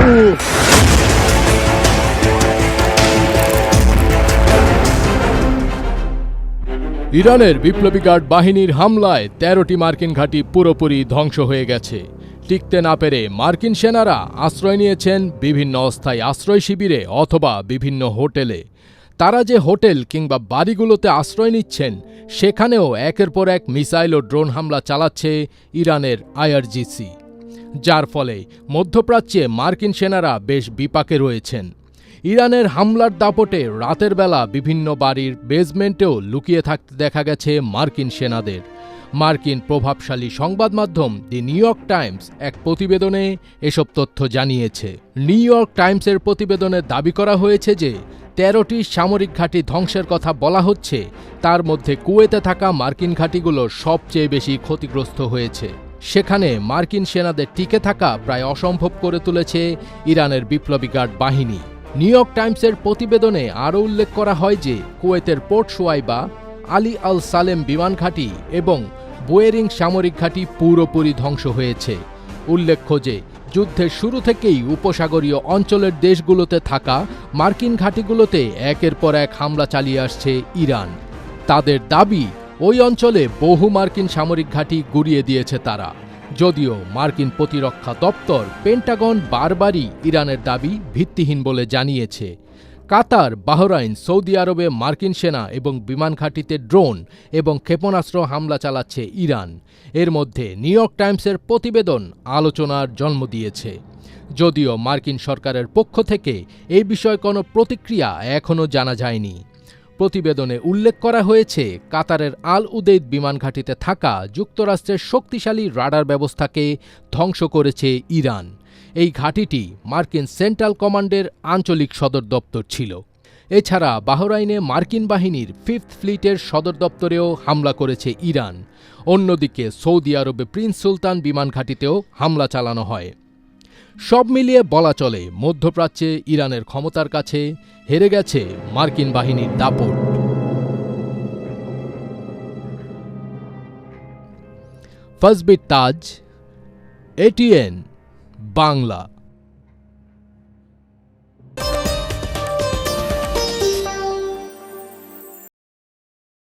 ইরানের বিপ্লবী গার্ড বাহিনীর হামলায় ১৩টি মার্কিন ঘাঁটি পুরোপুরি ধ্বংস হয়ে গেছে। টিকতে না পেরে মার্কিন সেনারা আশ্রয় নিয়েছেন বিভিন্ন অস্থায়ী আশ্রয় শিবিরে অথবা বিভিন্ন হোটেলে। তারা যে হোটেল কিংবা বাড়িগুলোতে আশ্রয় নিচ্ছেন, সেখানেও একের পর এক মিসাইল ও ড্রোন হামলা চালাচ্ছে ইরানের আইআরজিসি, যার ফলে মধ্যপ্রাচ্যে মার্কিন সেনারা বেশ বিপাকে রয়েছেন। ইরানের হামলার দাপটে রাতের বেলা বিভিন্ন বাড়ির বেসমেন্টেও লুকিয়ে থাকতে দেখা গেছে মার্কিন সেনাদের। মার্কিন প্রভাবশালী সংবাদ মাধ্যম দি নিউ ইয়র্ক টাইমস এক প্রতিবেদনে এসব তথ্য জানিয়েছে। নিউ ইয়র্ক টাইমসের প্রতিবেদনে দাবি করা হয়েছে যে ১৩টি সামরিক ঘাঁটি ধ্বংসের কথা বলা হচ্ছে, তার মধ্যে কুয়েতে থাকা মার্কিন ঘাঁটিগুলো সবচেয়ে বেশি ক্ষতিগ্রস্ত হয়েছে। সেখানে মার্কিন সেনাদের টিকে থাকা প্রায় অসম্ভব করে তুলেছে ইরানের বিপ্লবী গার্ড বাহিনী। নিউ ইয়র্ক টাইমসের প্রতিবেদনে আরও উল্লেখ করা হয় যে কুয়েতের পোর্ট সুয়াইবা, আলী আল সালেম বিমান ঘাঁটি এবং বোয়েরিং সামরিক ঘাঁটি পুরোপুরি ধ্বংস হয়েছে। উল্লেখ্য যে যুদ্ধের শুরু থেকেই উপসাগরীয় অঞ্চলের দেশগুলোতে থাকা মার্কিন ঘাঁটিগুলোতে একের পর এক হামলা চালিয়ে আসছে ইরান। তাদের দাবি, ওই অঞ্চলে বহু মার্কিন সামরিক ঘাঁটি গুঁড়িয়ে দিয়েছে তারা। যদিও মার্কিন প্রতিরক্ষা দপ্তর পেন্টাগন বারবারই ইরানের দাবি ভিত্তিহীন বলে জানিয়েছে। কাতার, বাহরাইন, সৌদি আরবে মার্কিন সেনা এবং বিমান ঘাঁটিতে ড্রোন এবং ক্ষেপণাস্ত্র হামলা চালাচ্ছে ইরান। এর মধ্যে নিউ ইয়র্ক টাইমসের প্রতিবেদন আলোচনার জন্ম দিয়েছে। যদিও মার্কিন সরকারের পক্ষ থেকে এই বিষয়ে কোনো প্রতিক্রিয়া এখনও জানা যায়নি। প্রতিবেদনে উল্লেখ করা হয়েছে, কাতারের আল উদেইদ বিমান ঘাঁটিতে থাকা যুক্তরাষ্ট্রের শক্তিশালী রাডার ব্যবস্থাকে ধ্বংস করেছে ইরান। এই ঘাঁটিটি মার্কিন সেন্ট্রাল কমান্ডের আঞ্চলিক সদর দপ্তর ছিল। এছাড়া বাহরাইনে মার্কিন বাহিনীর 5th ফ্লিটের সদর দপ্তরেও হামলা করেছে ইরান। অন্যদিকে সৌদি আরবে প্রিন্স সুলতান বিমান ঘাঁটিতেও হামলা চালানো হয়। সব মিলিয়ে বলা চলে, মধ্যপ্রাচ্যে ইরানের ক্ষমতার কাছে হেরে গেছে মার্কিন বাহিনীর দাপট। ফজবির তাজ, ATN বাংলা।